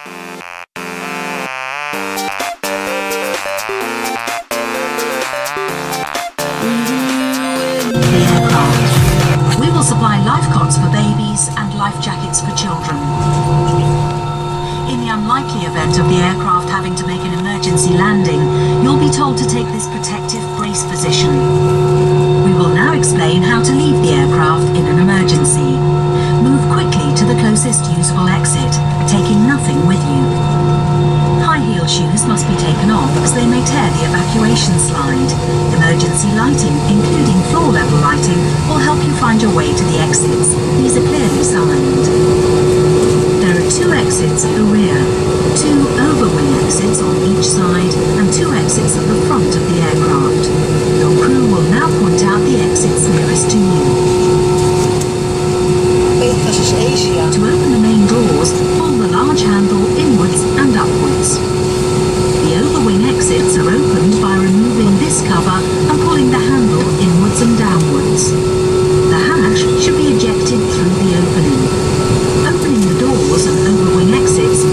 We will supply life cots for babies and life jackets for children. In the unlikely event of the aircraft having to make an emergency landing, you'll be told to take this protective brace position. We will now explain how to leave the aircraft in an emergency. Move quickly to the closest usable exit, taking nothing with you. High heel shoes must be taken off as they may tear the evacuation slide. Emergency lighting, including floor level lighting, will help you find your way to the exits. These are clearly summoned. There are 2 exits at the rear, 2 overwing exits on each side, and 2 exits at the front of the aircraft. Your crew will now point out the exits nearest to you. To open the main doors, pull the large handle inwards and upwards. The overwing exits are opened by removing this cover and pulling the handle inwards and downwards. The hatch should be ejected through the opening. Opening the doors and overwing exits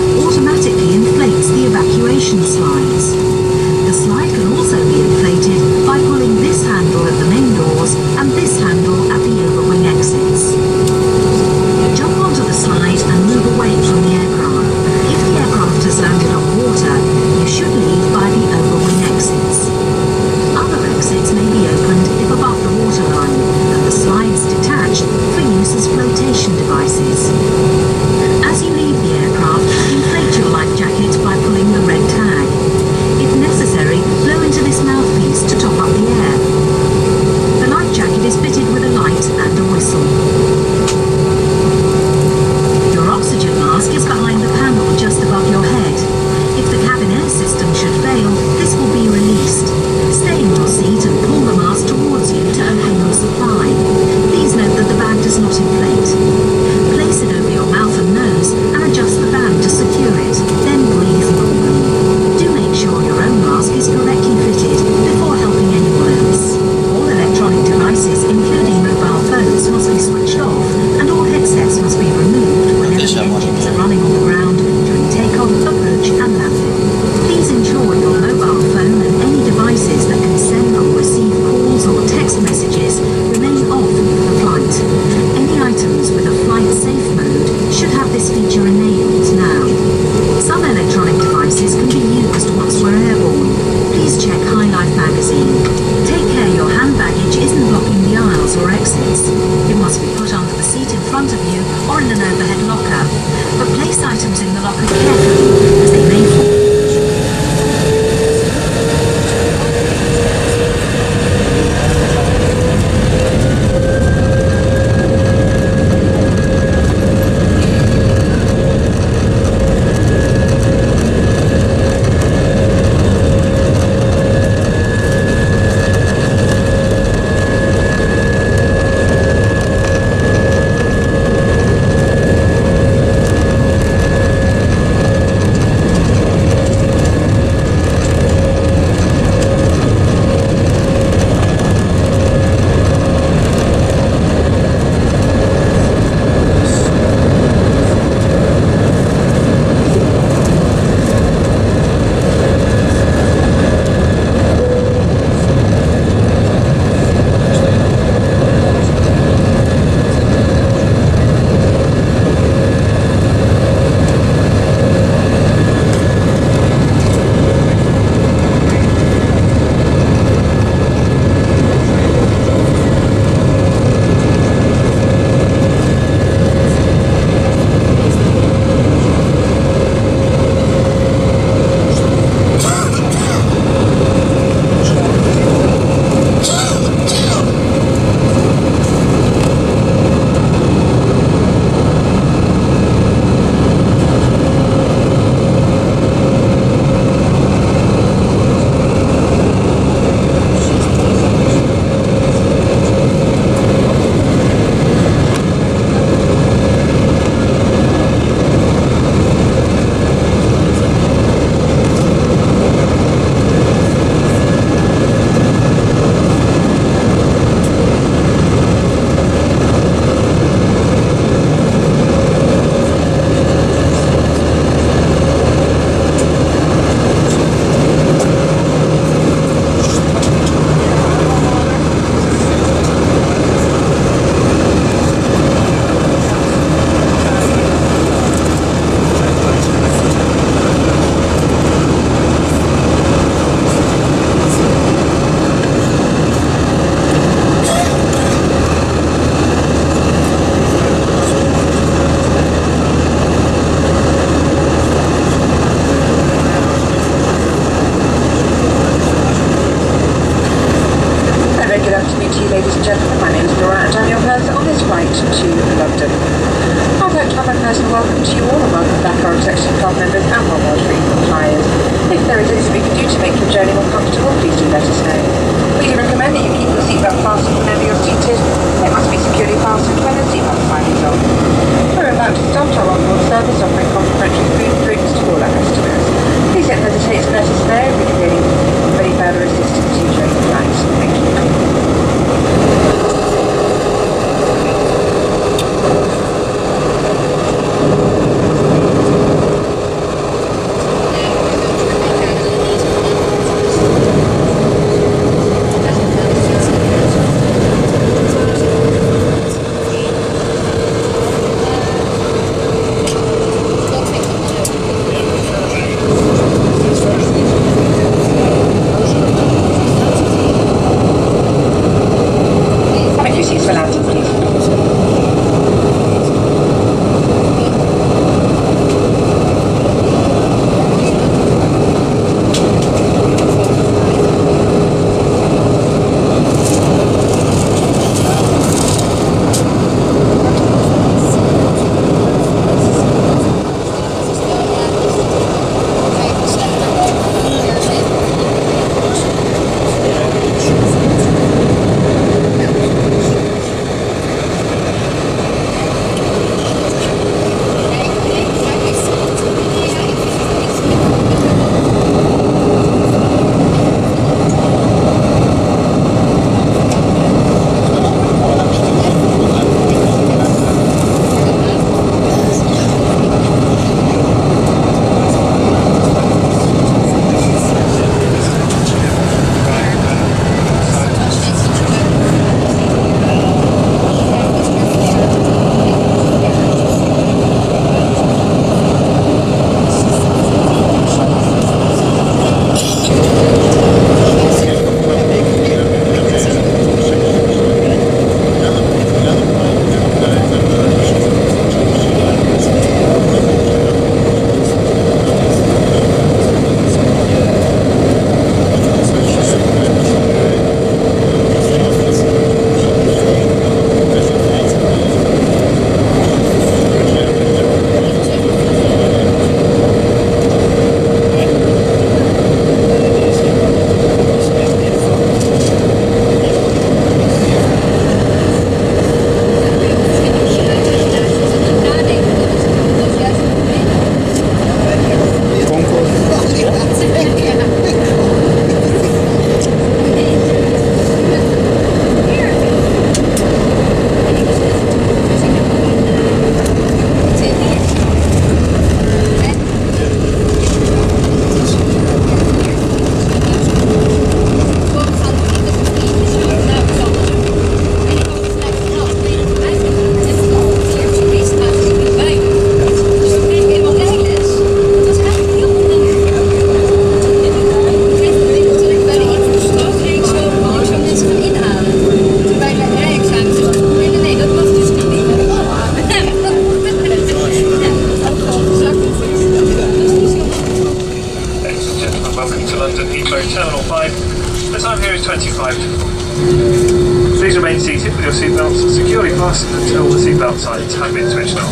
with your seatbelts securely fastened until the seatbelt signs have been switched on.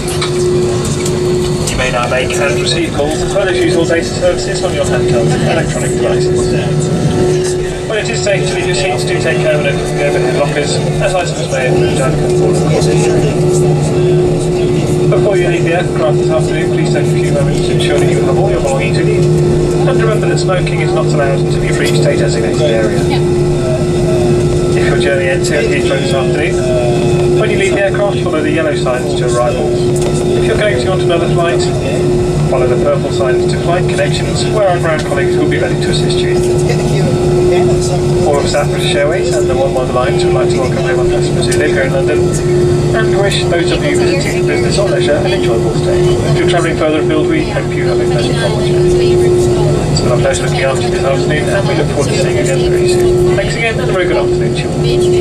You may now make and receive calls as well as use all data services on your handheld electronic devices. When it is safe to leave your seats, do take care of the overhead lockers, as items may have moved out of control. Before you leave the aircraft this afternoon, please take a few moments to ensure that you have all your belongings with you. And remember that smoking is not allowed until you've reached a designated area. If your journey ends here at Heathrow this afternoon, when you leave the aircraft, follow the yellow signs to arrivals. If you're connecting onto another flight, follow the purple signs to flight connections, where our ground colleagues will be ready to assist you. All of us at British Airways and the 111 lines would like to welcome everyone customers who live here in London and wish those of you visiting for business or leisure an enjoyable stay. If you're travelling further afield, we hope you have a pleasant holiday. It's been our pleasure looking after you this afternoon, and we look forward to seeing you again very soon. Thanks again, and a very good afternoon to you all.